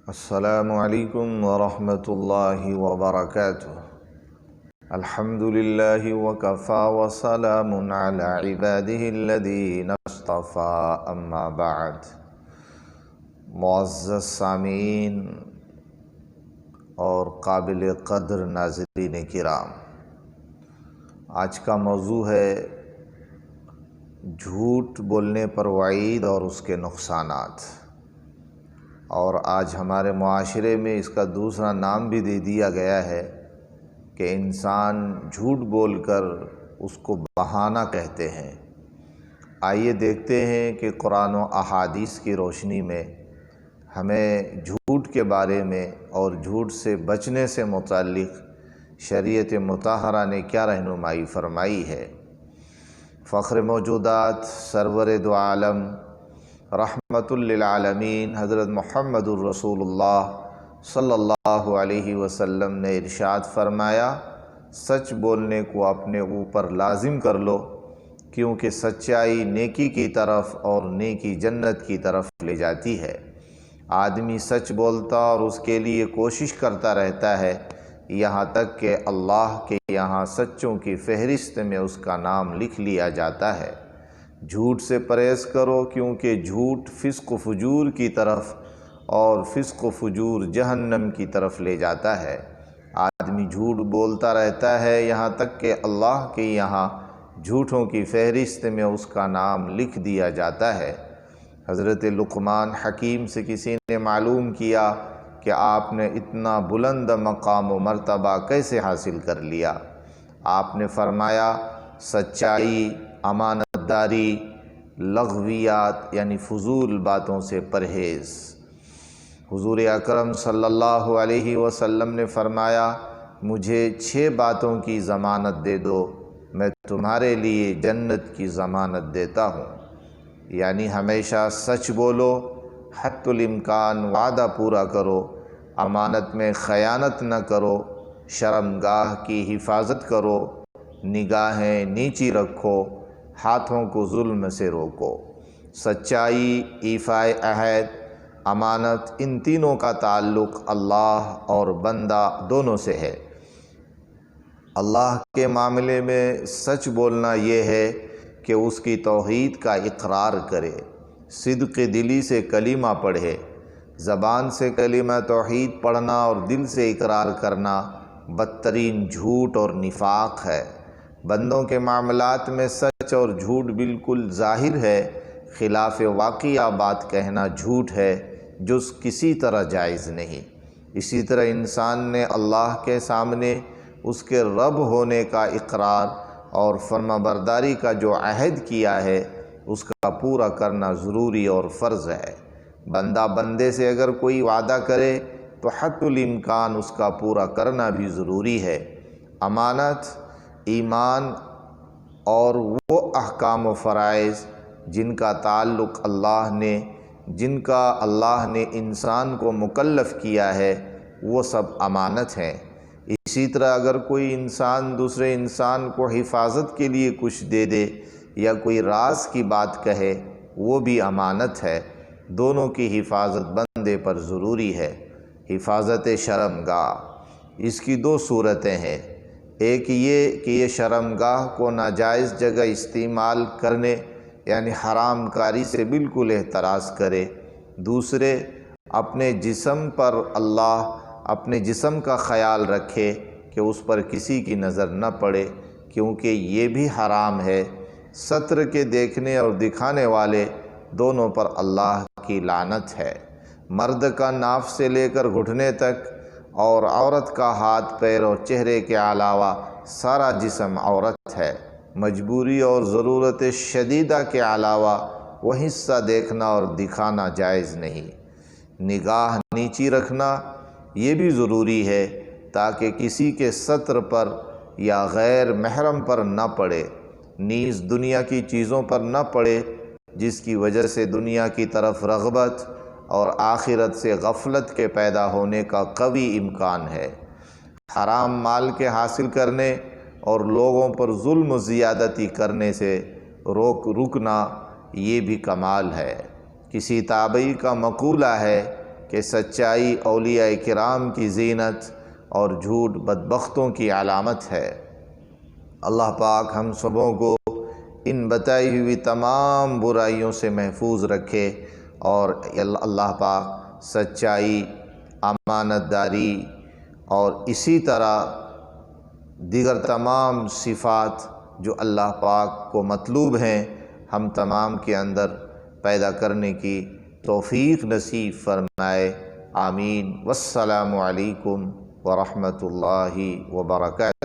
السلام علیکم ورحمۃ اللہ وبرکاتہ۔ الحمد للہ وکفی وسلام علی عبادہ الذین اصطفی، اما بعد۔ معزز سامعین اور قابل قدر ناظرین کرام، آج کا موضوع ہے جھوٹ بولنے پر وعید اور اس کے نقصانات۔ اور آج ہمارے معاشرے میں اس کا دوسرا نام بھی دے دیا گیا ہے کہ انسان جھوٹ بول کر اس کو بہانہ کہتے ہیں۔ آئیے دیکھتے ہیں کہ قرآن و احادیث کی روشنی میں ہمیں جھوٹ کے بارے میں اور جھوٹ سے بچنے سے متعلق شریعت مطہرہ نے کیا رہنمائی فرمائی ہے۔ فخر موجودات، سرور دو عالم، رحمت للعالمین حضرت محمد الرسول اللہ صلی اللہ علیہ وسلم نے ارشاد فرمایا، سچ بولنے کو اپنے اوپر لازم کر لو، کیونکہ سچائی نیکی کی طرف اور نیکی جنت کی طرف لے جاتی ہے۔ آدمی سچ بولتا اور اس کے لیے کوشش کرتا رہتا ہے، یہاں تک کہ اللہ کے یہاں سچوں کی فہرست میں اس کا نام لکھ لیا جاتا ہے۔ جھوٹ سے پرہیز کرو، کیونکہ جھوٹ فسق و فجور کی طرف اور فسق و فجور جہنم کی طرف لے جاتا ہے۔ آدمی جھوٹ بولتا رہتا ہے یہاں تک کہ اللہ کے یہاں جھوٹوں کی فہرست میں اس کا نام لکھ دیا جاتا ہے۔ حضرت لقمان حکیم سے کسی نے معلوم کیا کہ آپ نے اتنا بلند مقام و مرتبہ کیسے حاصل کر لیا؟ آپ نے فرمایا، سچائی، امانت داری، لغویات یعنی فضول باتوں سے پرہیز۔ حضور اکرم صلی اللہ علیہ وسلم نے فرمایا، مجھے 6 باتوں کی ضمانت دے دو، میں تمہارے لیے جنت کی ضمانت دیتا ہوں۔ یعنی ہمیشہ سچ بولو، حتی الامکان وعدہ پورا کرو، امانت میں خیانت نہ کرو، شرمگاہ کی حفاظت کرو، نگاہیں نیچی رکھو، ہاتھوں کو ظلم سے روکو۔ سچائی، ایفاء عہد، امانت، ان تینوں کا تعلق اللہ اور بندہ دونوں سے ہے۔ اللہ کے معاملے میں سچ بولنا یہ ہے کہ اس کی توحید کا اقرار کرے، صدق دلی سے کلمہ پڑھے۔ زبان سے کلمہ توحید پڑھنا اور دل سے اقرار کرنا بدترین جھوٹ اور نفاق ہے۔ بندوں کے معاملات میں سچ اور جھوٹ بالکل ظاہر ہے، خلاف واقعہ بات کہنا جھوٹ ہے، جو کسی طرح جائز نہیں۔ اسی طرح انسان نے اللہ کے سامنے اس کے رب ہونے کا اقرار اور فرمانبرداری کا جو عہد کیا ہے، اس کا پورا کرنا ضروری اور فرض ہے۔ بندہ بندے سے اگر کوئی وعدہ کرے تو حتی الامکان اس کا پورا کرنا بھی ضروری ہے۔ امانت، ایمان اور وہ احکام و فرائض جن کا تعلق جن کا اللہ نے انسان کو مکلف کیا ہے، وہ سب امانت ہیں۔ اسی طرح اگر کوئی انسان دوسرے انسان کو حفاظت کے لیے کچھ دے دے یا کوئی راز کی بات کہے، وہ بھی امانت ہے۔ دونوں کی حفاظت بندے پر ضروری ہے۔ حفاظت شرمگاہ، اس کی 2 صورتیں ہیں۔ ایک یہ کہ یہ شرمگاہ کو ناجائز جگہ استعمال کرنے یعنی حرام کاری سے بالکل احتراز کرے۔ دوسرے، اپنے جسم کا خیال رکھے کہ اس پر کسی کی نظر نہ پڑے، کیونکہ یہ بھی حرام ہے۔ ستر کے دیکھنے اور دکھانے والے دونوں پر اللہ کی لعنت ہے۔ مرد کا ناف سے لے کر گھٹنے تک اور عورت کا ہاتھ، پیر اور چہرے کے علاوہ سارا جسم عورت ہے۔ مجبوری اور ضرورت شدیدہ کے علاوہ وہ حصہ دیکھنا اور دکھانا جائز نہیں۔ نگاہ نیچی رکھنا یہ بھی ضروری ہے تاکہ کسی کے ستر پر یا غیر محرم پر نہ پڑے، نیز دنیا کی چیزوں پر نہ پڑے، جس کی وجہ سے دنیا کی طرف رغبت اور آخرت سے غفلت کے پیدا ہونے کا قوی امکان ہے۔ حرام مال کے حاصل کرنے اور لوگوں پر ظلم و زیادتی کرنے سے رکنا یہ بھی کمال ہے۔ کسی تابعی کا مقولہ ہے کہ سچائی اولیاء کرام کی زینت اور جھوٹ بدبختوں کی علامت ہے۔ اللہ پاک ہم سبوں کو ان بتائی ہوئی تمام برائیوں سے محفوظ رکھے، اور اللہ پاک سچائی، امانت داری اور اسی طرح دیگر تمام صفات جو اللہ پاک کو مطلوب ہیں ہم تمام کے اندر پیدا کرنے کی توفیق نصیب فرمائے، آمین۔ والسلام علیکم ورحمۃ اللہ وبرکاتہ۔